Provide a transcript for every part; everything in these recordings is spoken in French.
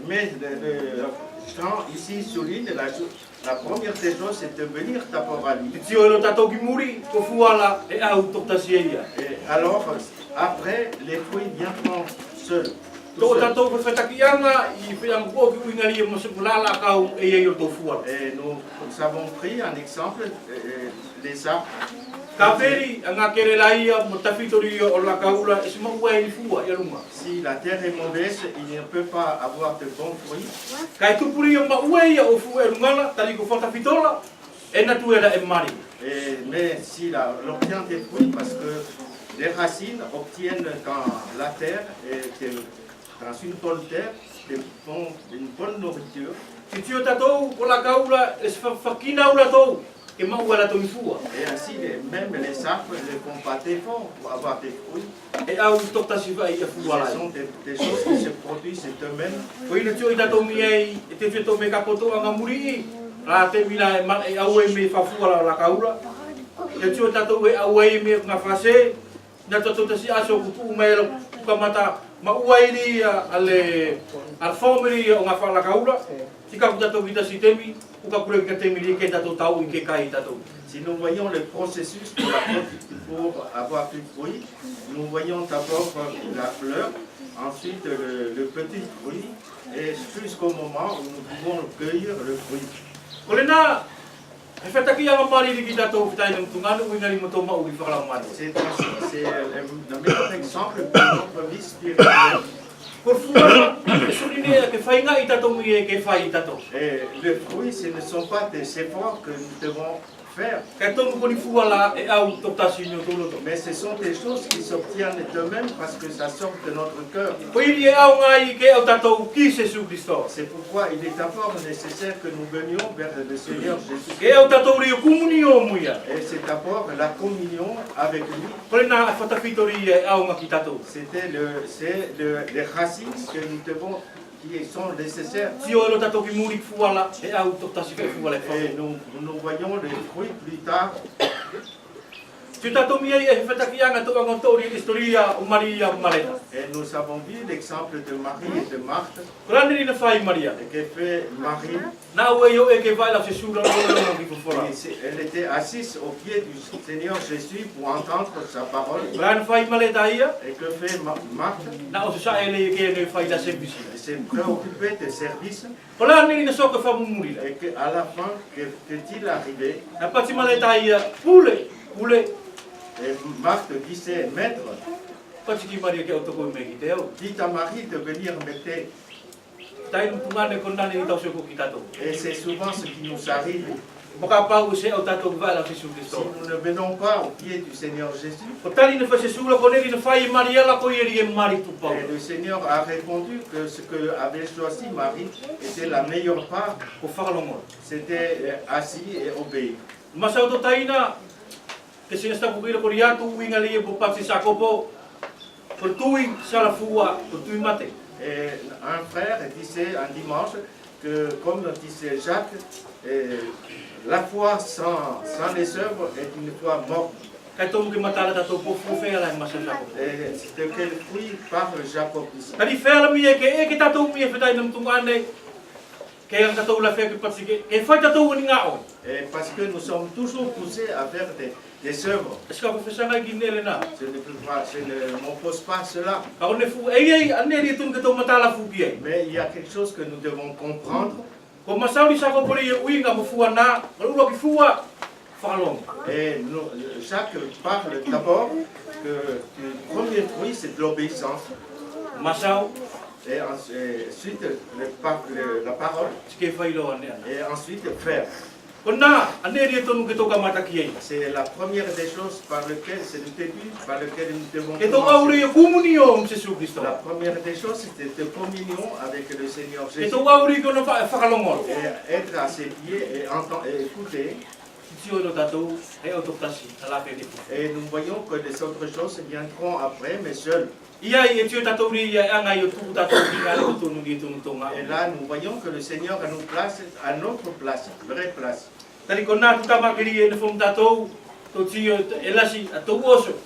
Mais le chant ici souligne la première des choses, c'est de venir d'abord à lui. Et alors, après, les fruits viendront seuls. Et nous avons pris un exemple des arbres. Si la terre est mauvaise, il ne peut pas avoir de bons fruits. Mais s'il obtient des fruits, parce que les racines obtiennent dans la terre et dans une bonne terre une bonne nourriture. Et ainsi, même les arbres ne font pas d'efforts pour avoir des fruits. Ce sont des choses qui se produisent eux-mêmes. Si nous voyons le processus pour avoir du fruit, nous voyons d'abord la fleur, ensuite le petit fruit, et jusqu'au moment où nous pouvons cueillir le fruit. C'est le meilleur exemple de notre vie spirituelle. Et les fruits, ce ne sont pas des efforts que nous devons faire. Mais ce sont des choses qui s'obtiennent d'eux-mêmes parce que ça sort de notre cœur. C'est pourquoi il est d'abord nécessaire que nous venions vers le Seigneur Jésus. Et c'est d'abord la communion avec lui. C'est les racines que nous devons, qui sont nécessaires. Et nous voyons les fruits plus tard. Et nous avons vu l'exemple de Marie et de Marthe. Et que fait Marie. Elle était assise au pied du Seigneur Jésus pour entendre sa parole. Et que fait Marthe? Elle s'est préoccupée des services. Et qu'à la fin, qu'est-il arrivé? Et Marthe disait, Maître, dis à Marie de venir m'aider. Et c'est souvent ce qui nous arrive. Si nous ne venons pas au pied du Seigneur Jésus, et le Seigneur a répondu que ce que avait choisi Marie était la meilleure part. C'était assis et obéir. Et un frère disait un dimanche que, comme disait Jacques, la foi sans les œuvres est une foi morte. Et de quel fruit parle Jacob ici? Et parce que nous sommes toujours poussés à faire des œuvres. Je ne m'oppose pas à cela. Mais il y a quelque chose que nous devons comprendre. Et Jacques parle d'abord que le premier fruit, c'est de l'obéissance. Et ensuite, la parole. Et ensuite, faire. C'est la première des choses par lesquelles, c'est le début par lequel nous devons commencer. La première des choses, c'était de communion avec le Seigneur Jésus. Et être à ses pieds et écouter. Et nous voyons que les autres choses viendront après, mais seules. Et là, nous voyons que le Seigneur nous place à notre place, vraie place. Toti elasi atou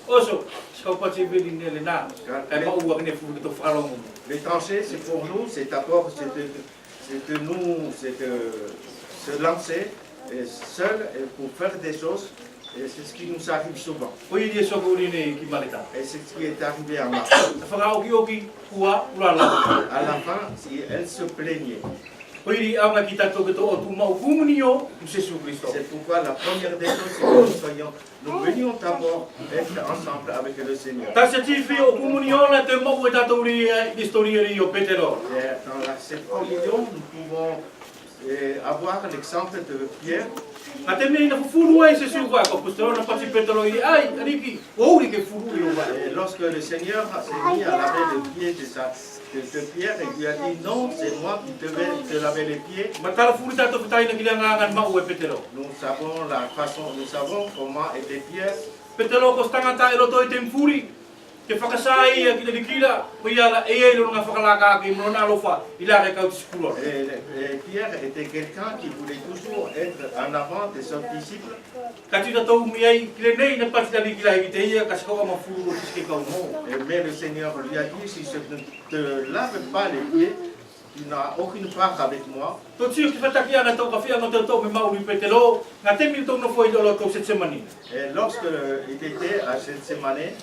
oso skopati veli nele na. Kai ma ua ne fu to falongo. Les tranchées, c'est pour nous, cet apport, c'est de nous, c'est de se lancer seul et pour faire des choses. Et c'est ce qui nous arrive souvent. Oi dia soko ni ki maleta. Et c'est ce qui est arrivé à ma Fanga oki kua ulala. À la fin, elle se plaignait. Oi anga kita to to tu ma kumunio Jesus Christo. C'est pourquoi la première des choses, c'est que nous venions d'abord être ensemble avec le Seigneur. Ta se tifi o kumunio la te mo eta to ri historia ri o Petero. Et dans cette communion, nous pouvons avoir l'exemple de Pierre. Et lorsque le Seigneur s'est mis à laver les pieds de Pierre, il lui a dit non, c'est moi qui devais te laver les pieds. Nous savons la façon, nous savons comment était Pierre. Ke whakasai ia ki te kila, pia la e lo nga whakalaka ki mona alofa ila re kau tikulo. Pierre était quelqu'un qui voulait toujours être en avant de son disciple. Ka tita tau miai ki le nei na patita ni kila ki te ia ka skoa ma furu ki kau mo. Mais le Seigneur lui a dit si je ne te lave pas les pieds, tu n'as aucune part avec moi. Totsi ki fataki ana tau ka fia no te tau me mauri petelo, nga te mi tau no foi do lo tau cette semaine. Et lorsque il était à cette semaine,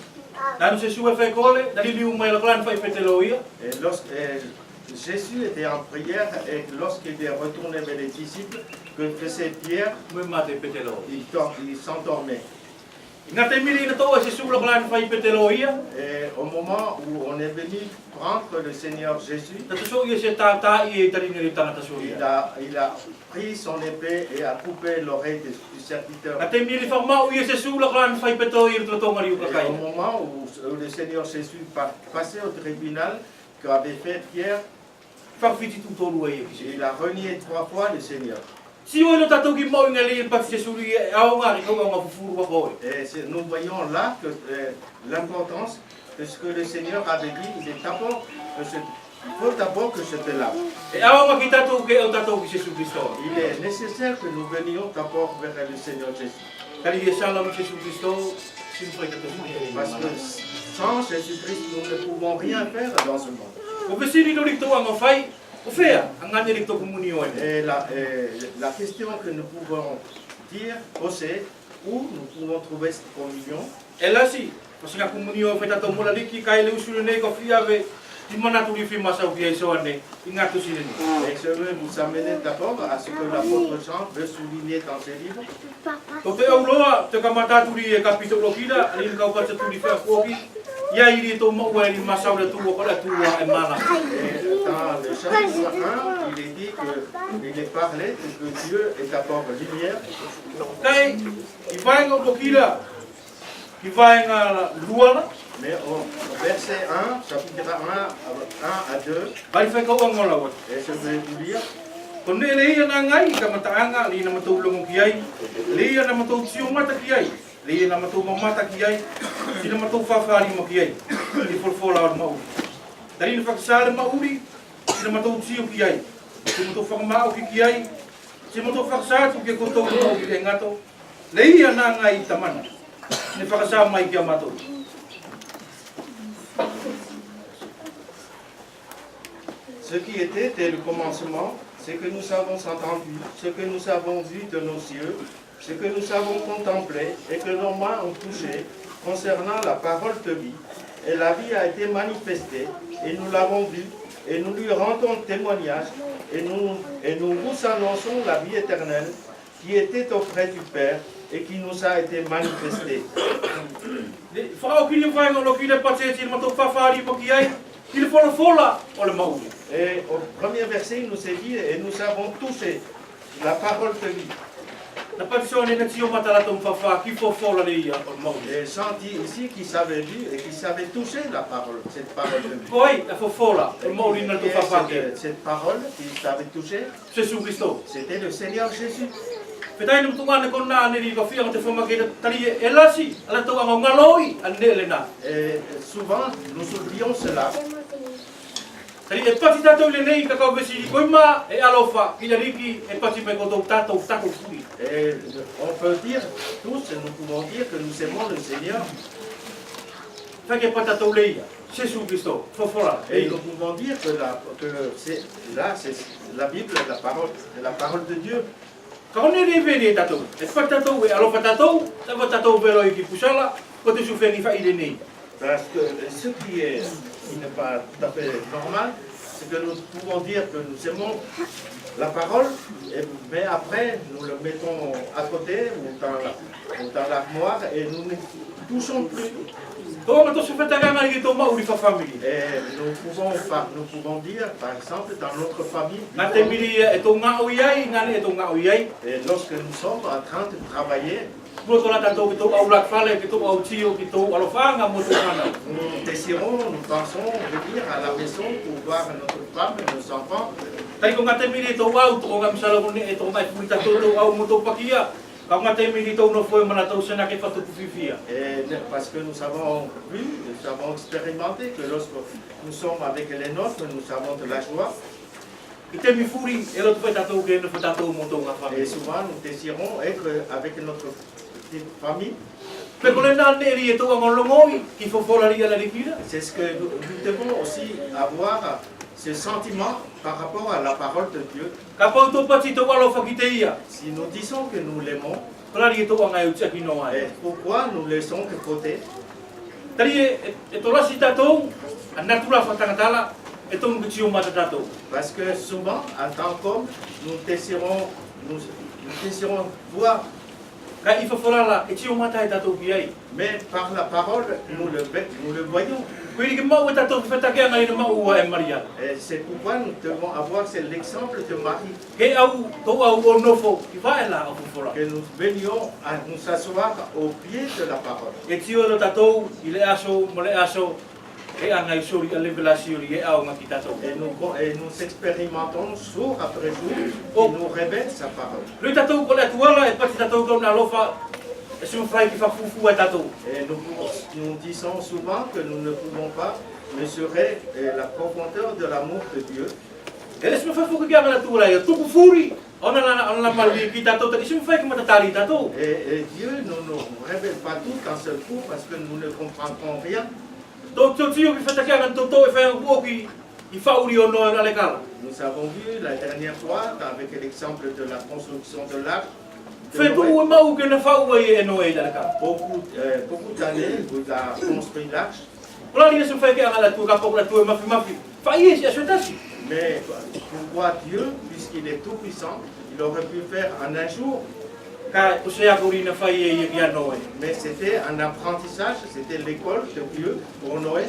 Nanu se sue fai kole, dali liu mai la clan fai petelo ia. Et lorsque Jésus était en prière et lorsqu'il est retourné vers les disciples, que faisait Pierre, il s'endormait. Et au moment où on est venu prendre le Seigneur Jésus, il a pris son épée et a coupé l'oreille du serviteur. Et au moment où le Seigneur Jésus passait au tribunal, qu'avait fait Pierre, il a renié 3 fois le Seigneur. Et nous voyons là que l'importance de ce que le Seigneur avait dit, il faut d'abord que je te lave. Il est nécessaire que nous venions d'abord vers le Seigneur Jésus. Parce que sans Jésus-Christ, nous ne pouvons rien faire dans ce monde. Et la question que nous pouvons dire, c'est où nous pouvons trouver cette communion. Et là, si, parce que la communion fait à ton moulin qui caille le sur le nez, qui avait du manatou du film à sa vie, et je veux vous amener d'abord à ce que l'apôtre Jean veut souligner dans ses livres. Il y a eu tout le monde qui m'a sauvé tout le monde. Dans le chapitre 1, il est dit qu'il est parlé que Dieu est d'abord lumière. Mais au verset 1, chapitre 1 à 2, et je vais vous lire. Lei na matou mamata ki ai, sina matou whawhari mo ki ai, i wholwhola o mauri. Tari na whakasare mauri, sina matou tio ki ai, sina matou whakamao ki ai, sina matou whakasatu ki kotou mauri e ngato, lei na ngai tamana, ni whakasare mai ki a matou. Ce qui était dès le commencement, c'est que nous avons entendu, ce que nous avons vu de nos yeux, ce que nous avons contemplé et que nos mains ont touché concernant la parole de vie. Et la vie a été manifestée et nous l'avons vue et nous lui rendons témoignage et nous vous annonçons la vie éternelle qui était auprès du Père et qui nous a été manifestée. Et au premier verset, il nous est dit et nous avons touché la parole de vie. Et Jean dit ici qu'il savait lire et qu'il savait toucher la parole, cette parole de vie. Cette parole qu'il savait toucher, c'était le Seigneur Jésus. Et souvent, nous oublions cela. Tari e pati tatou le nei kakau vesi i koima e alofa ki la riki e pati me kotou tatou tatou furi. Et on peut dire, tous, nous pouvons dire que nous aimons le Seigneur. Fa ke pata tatou leia, Jésus Christo, fofora. Et nous pouvons dire que c'est la Bible, la parole de Dieu. Ka one re vere tatou, e pati tatou e alofa tatou, tava tatou velo i ki pusala, kote suferi fa i le nei. Parce que ce qui n'est pas tout à fait normal, c'est que nous pouvons dire que nous aimons la parole, mais après nous le mettons à côté ou dans l'armoire et nous ne touchons plus. Et nous pouvons dire, par exemple, dans notre famille, et lorsque nous sommes en train de travailler, nous désirons, nous pensons venir à la maison pour voir notre femme et nos enfants. Et parce que nous avons vu, nous avons expérimenté que lorsque nous sommes avec les nôtres, nous avons de la joie. Et souvent nous désirons être avec notre petite famille. C'est ce que nous devons aussi avoir, ce sentiment par rapport à la parole de Dieu. Si nous disons que nous l'aimons, pourquoi nous laissons de côté? Parce que souvent, en tant qu'homme, nous désirons voir. Mais par la parole, nous le voyons. Et c'est pourquoi nous devons avoir l'exemple de Marie. Que nous venions à nous asseoir au pied de la parole. Et nous expérimentons jour après jour, il nous révèle sa parole. Et nous disons souvent que nous ne pouvons pas mesurer la profondeur de l'amour de Dieu. Et Dieu ne nous révèle pas tout d'un seul coup parce que nous ne comprendrons rien. Nous avons vu la dernière fois avec l'exemple de la construction de l'arche. Beaucoup d'années, vous avez construit l'arche. Mais pourquoi Dieu, puisqu'il est tout puissant, il aurait pu faire en un jour? Mais c'était un apprentissage, c'était l'école de Dieu pour Noé.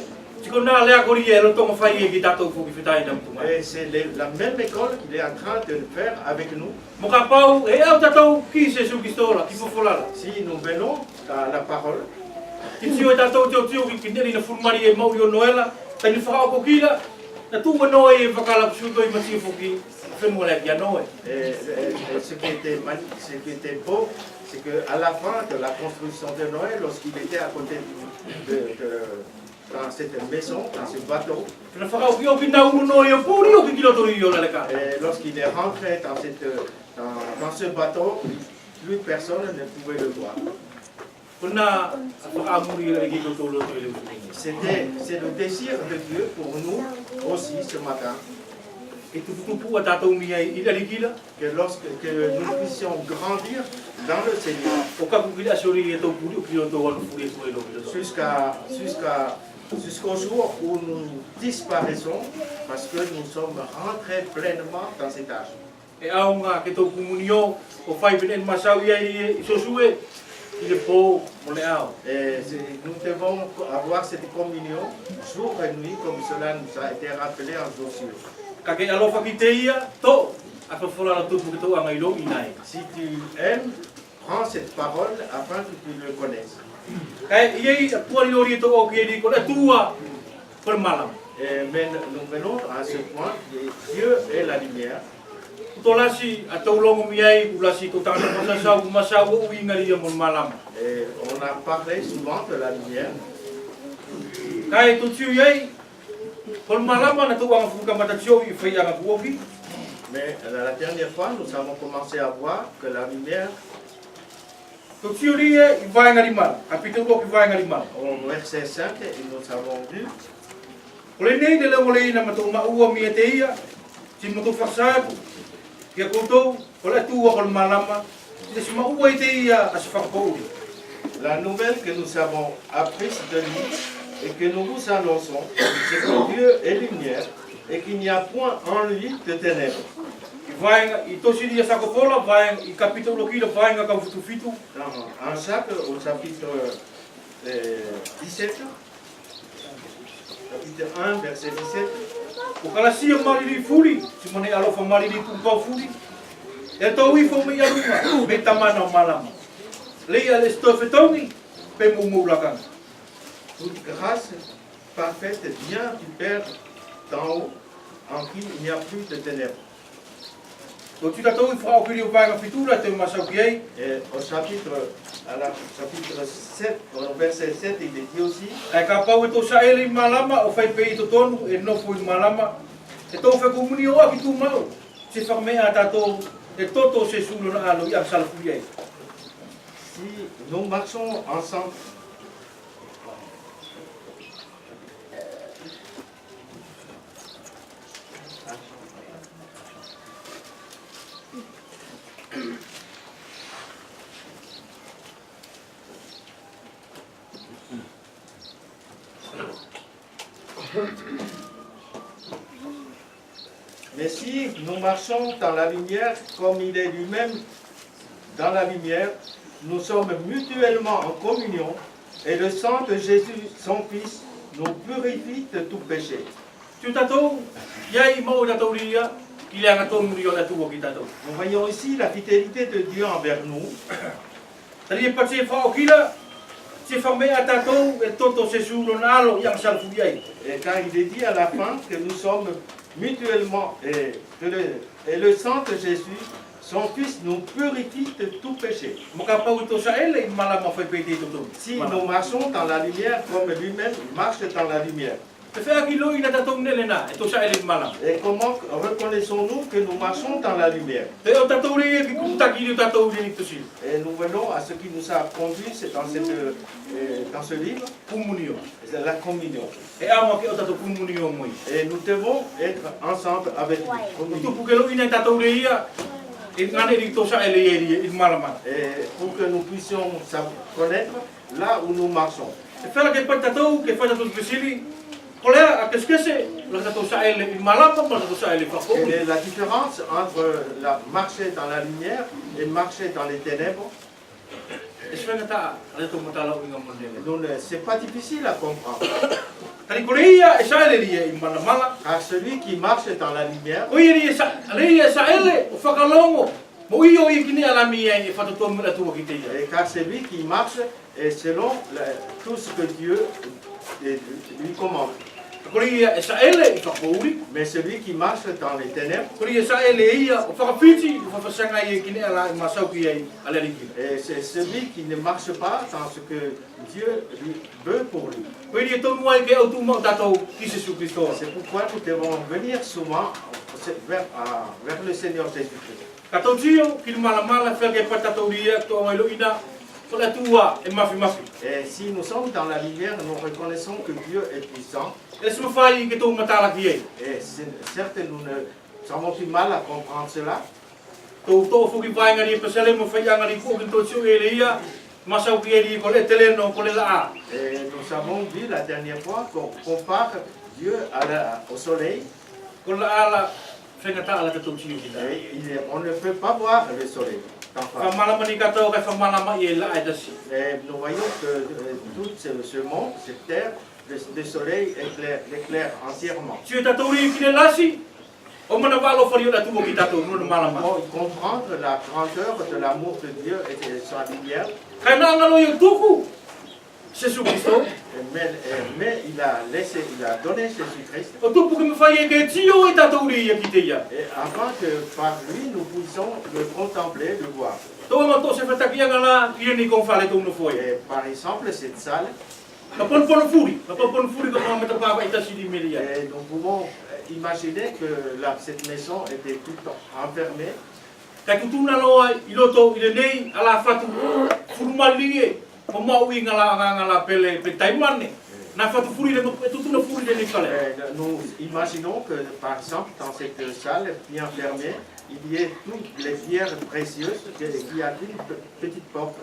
Et c'est la même école qu'il est en train de faire avec nous. Si nous venons à la parole, et ce qui était beau, c'est qu'à la fin de la construction de Noé, lorsqu'il était à côté dans cette maison, dans ce bateau, et lorsqu'il est rentré dans ce bateau, plus personne ne pouvait le voir. C'est le désir de Dieu pour nous aussi ce matin. Que lorsque nous puissions grandir dans le Seigneur, jusqu'au jour où nous disparaissons, parce que nous sommes rentrés pleinement dans cet âge. Et nous devons avoir cette communion jour et nuit, comme cela nous a été rappelé en Josué. Si tu aimes, prends cette parole afin que tu le connaisses. Mais nous venons à ce point que Dieu est la lumière. Et on a parlé souvent de la lumière. Kol malama na tuang fuka matatio i fai anga kuoki. Mais la dernière fois, nous avons commencé à voir que la lumière, To tiuria i vai ngari mal. Kapito ko i vai ngari mal. au verset 5, et nous avons vu, Ole nei de le ole ina matu ma ua mi te ia. Si matu fasatu. Kia koutou, ole tua kol malama. Si ma ua te ia as whakapouri. la nouvelle que nous avons apprise de lui et que nous vous annonçons, c'est que Dieu est lumière et qu'il n'y a point en lui de ténèbres. I vai i tosiri sa ko pola vai i kapito lo kila vai nga ka futu fitu. En Jacques, au chapitre 17, chapitre 1, verset 17, O kala sia mariri furi, si mone alofa mariri tumpau furi. E tau i fo me alunga, me tamana o malama. Leia le stofetongi, pe mumulakanga. toute grâce parfaite vient du Père d'en haut, en qui il n'y a plus de ténèbres. O tika tau i whao kiri o vanga fitura te masau ki ei. Et au chapitre 7, au verset 7, il est dit aussi, E ka pau e tō sa ele i malama, o whai pe i tō tonu, e nofo i malama. E tō whai kumuni o aki tū mau. Se whakmea tātou, e toto se sulu na alo i am salafu ei. si nous marchons ensemble, mais si nous marchons dans la lumière comme il est lui-même dans la lumière, nous sommes mutuellement en communion et le sang de Jésus, son Fils, nous purifie de tout péché. Tu tātou, iai mau tātou ria, ki le anga tōnu rio la tuo ki tātou. Nous voyons ici la fidélité de Dieu envers nous. Tari e pati e whao kila, se whamea tātou e toto se sulu na alo i am salafu ei. Et quand il est dit à la fin que nous sommes mutuellement, et le sang de Jésus, son Fils, nous purifie de tout péché. Mo ka pau i tō sa ele i malama whai pe i te tōtou. Si nous marchons dans la lumière comme lui-même marche dans la lumière. Te whea ki loi na tātou nele na, e tō sa ele i malama. Et comment reconnaissons-nous que nous marchons dans la lumière? Te o tātou ria ki kutaki ri o tātou ria ni tosi. Et nous venons à ce qui nous a conduit c'est dans ce livre, Kumunio. c'est la communion. E ama ke o tātou kumunio moi. Et nous devons être ensemble avec lui. O communier. tupu ke loi na tātou ria, e ngane ri tō sa ele i malama. Et pour que nous puissions connaître là où nous marchons. E whera ke pai tātou, ke whai tātou spesili, kolea a keskese, la tātou sa ele i malama, ma tātou sa ele i whakau. Quelle est la différence entre marcher dans la lumière et marcher dans les ténèbres? E swhenga ta, ale tō matala o inga monele. C'est pas difficile à comprendre. Tari koreia e sa ele ria i malamala, Car celui qui marche dans la lumière, o iri e sa ele, o whakalongo, mo i o i kine alami e whatatomu la tua ki te ia. et car celui qui marche est selon tout ce que Dieu lui commande. Koreia e sa ele i whakauri, Mais celui qui marche dans les ténèbres, koreia sa ele ia, o whakawhiti, o whawhasanga i kine ala i masauki ai ale riki. et c'est celui qui ne marche pas dans ce que Dieu lui veut pour lui. Ko iri e tonu ai ke au tu mau tātou ki Jesu Christo. C'est pourquoi nous devons venir souvent vers le Seigneur Jésus-Christ. Ka tau tio, ki le malamala, whea ke pai tātou ria, tō ngai loina, ko le tua e mafi mafi. Et si nous sommes dans la lumière, nous reconnaissons que Dieu est puissant. E se mawhai i ke tō matala ki ei. Et certes, nous avons du mal à comprendre cela. Tō tō whuki vai ngari e pasale, mo whai angari ko ki tō tio e le ia, masau ki e ri ko le teleno, ko le la. Et nous avons vu la dernière fois qu'on compare Dieu au soleil. Ko la ala, whengata ala ka tō tio ki ta. Et on ne peut pas voir le soleil. d'en face. Whamalama ni kato, kai whamalama i e la e tasi. Et nous voyons que tout ce monde, cette terre, le soleil l'éclaire entièrement. Tio tātou ri ki le lasi, o mana walo whari o la tumo ki tātou, nuna malama. Pour comprendre la grandeur de l'amour de Dieu et de sa lumière, Kai nā ngalo i o tuku, Jesu Christo. mais il a donné Jésus-Christ. O tupu ke me whai e ke tio e tātou ri i ki te ia. Et afin que par lui nous puissions le contempler, le voir. Tō ma tō se whatakianga la, i ni kong whale tō no foi. Et par exemple, cette salle, Et nous pouvons imaginer que cette maison était toute enfermée. Nous imaginons que, par exemple, dans cette salle bien fermée, il y ait toutes les pierres précieuses qui a une petite porte.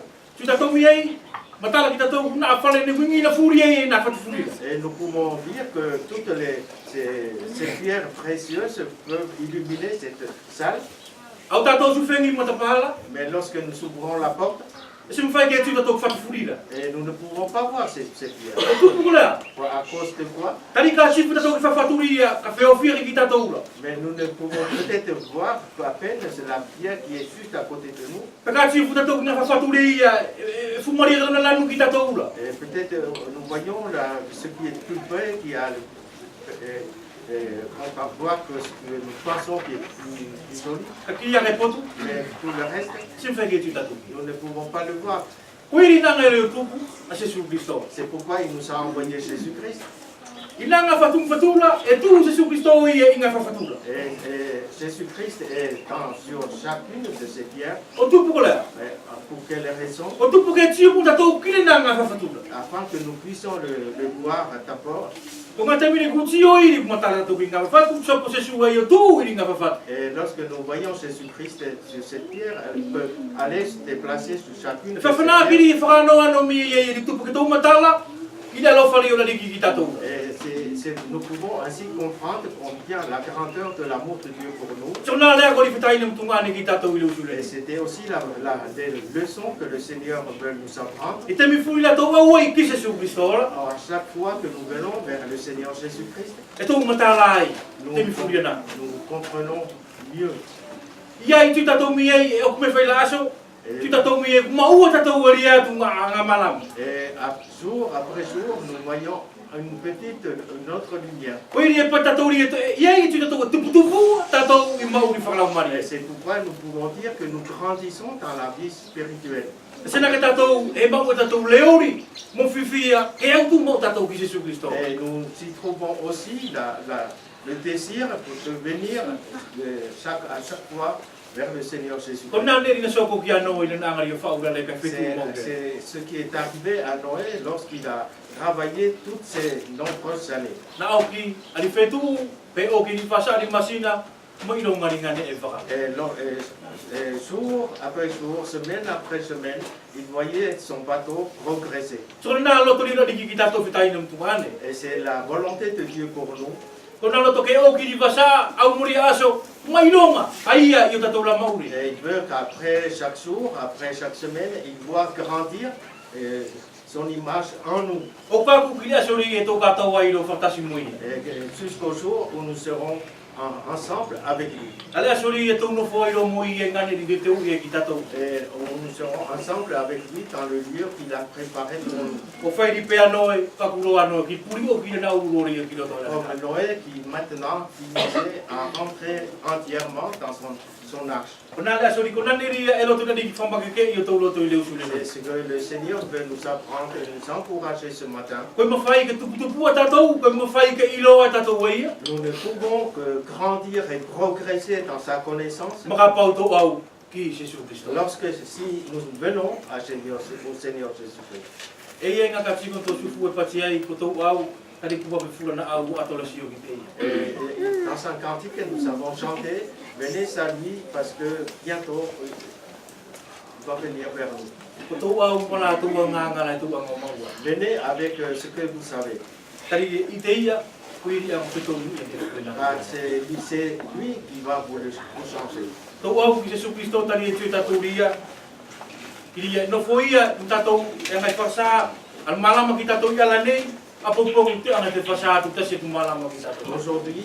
Et nous pouvons dire que toutes ces pierres précieuses peuvent illuminer cette salle. Mais lorsque nous ouvrons la porte, et nous ne pouvons pas voir ces pierres. À cause de quoi? Mais nous ne pouvons peut-être voir à peine la pierre qui est juste à côté de nous. Et peut-être nous voyons ce qui est plus près, qui a on va voir que ce que nous pensons qui est plus joli. Mais tout le reste, nous ne pouvons pas le voir. C'est pourquoi il nous a envoyé Jésus-Christ. Et Jésus-Christ est sur chacune de ces pierres. Pour quelle raison? Afin que nous puissions le voir d'abord. Et lorsque nous voyons Jésus-Christ sur cette pierre, elle peut aller se déplacer sur chacune de ces pierres. Nous pouvons ainsi comprendre combien la grandeur de l'amour de Dieu pour nous. Et c'était aussi la leçon que le Seigneur veut nous apprendre. Alors, à chaque fois que nous venons vers le Seigneur Jésus-Christ, nous comprenons mieux. Et jour après jour, nous voyons une autre lumière. Et c'est pourquoi nous pouvons dire que nous grandissons dans la vie spirituelle. Et nous y trouvons aussi le désir de venir à chaque fois vers le Seigneur Jésus. C'est ce qui est arrivé à Noé lorsqu'il a travaillé toutes ces nombreuses années. Et jour après jour, semaine après semaine, il voyait son bateau progresser. Et c'est la volonté de Dieu pour nous. Et il veut qu'après chaque jour, après chaque semaine, il doit grandir son image en nous. Et jusqu'au jour où nous serons ensemble avec lui. Et où nous serons ensemble avec lui dans le lieu qu'il a préparé pour nous. Comme Noé qui maintenant finissait à rentrer entièrement dans son arche. C'est ce que le Seigneur veut nous apprendre et nous encourager ce matin. Nous ne pouvons que grandir et progresser dans sa connaissance lorsque si nous venons au Seigneur Jésus-Christ. Et dans un cantique que nous avons chanté, venez à lui parce que bientôt il va venir vers nous. Venez avec ce que vous savez. C'est lui qui va vous changer. Aujourd'hui,